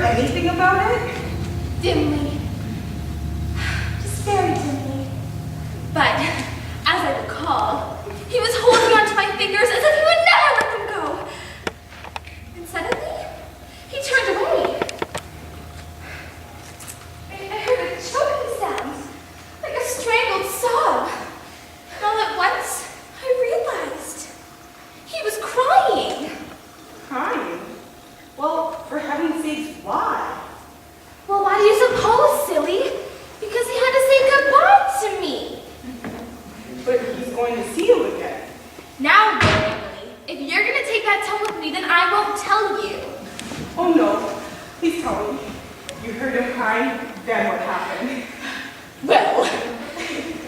heard anything about it? Dimly. Just very dimly. But, as I recall, he was holding onto my fingers as if he would never let them go. And suddenly, he turned away. I heard a choking sound, like a strangled sob. And all at once, I realized he was crying. Crying? Well, for heaven's sakes, why? Well, why do you suppose, silly? Because he had to say goodbye to me. But he's going to see you again. Now, Emily, if you're going to take that tone with me, then I won't tell you. Oh no, please tell me. You heard him crying, then what happened? Well,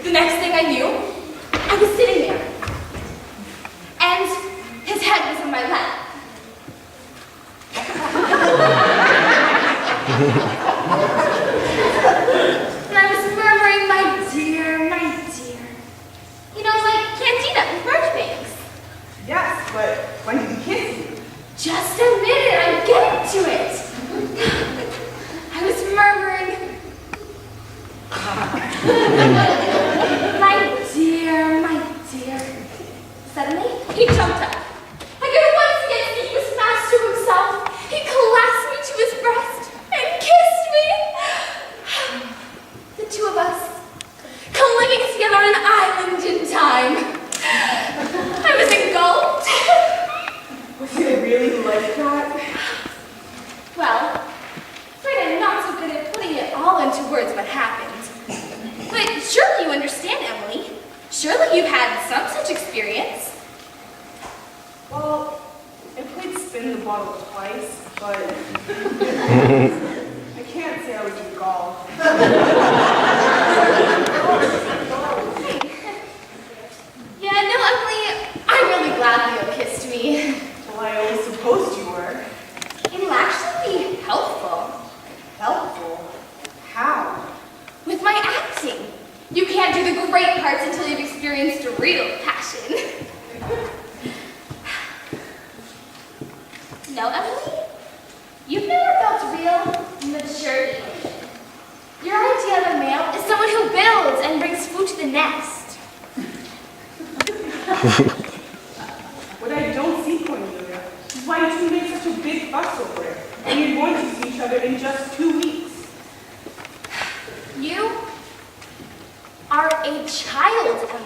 the next thing I knew, I was sitting there, and his head was in my lap. And I was murmuring, my dear, my dear. You know, like Cantina with marchbanks. Yes, but when did he kiss you? Just a minute, I'm getting to it. I was murmuring, my dear, my dear. Suddenly, he jumped up. I could once again see he was master of himself. He clasped me to his breast and kissed me. The two of us, clinging together on an island in time. I was engulfed. Was it really like that? Well, afraid I'm not so good at putting it all into words what happened. But surely you understand, Emily. Surely you've had some such experience. Well, I played spin the bottle twice, but I can't say I was in golf. Yeah, no, Emily, I'm really glad Leo kissed me. Well, I always supposed you were. It'll actually be helpful. Helpful? How? With my acting. You can't do the great parts until you've experienced real passion. No, Emily? You've never felt real maturity. Your idea of a male is someone who builds and brings food to the nest. What I don't see, Cornelia, is why you two make such a big fuss over it, and you're going to see each other in just 2 weeks. You are a child, Emily.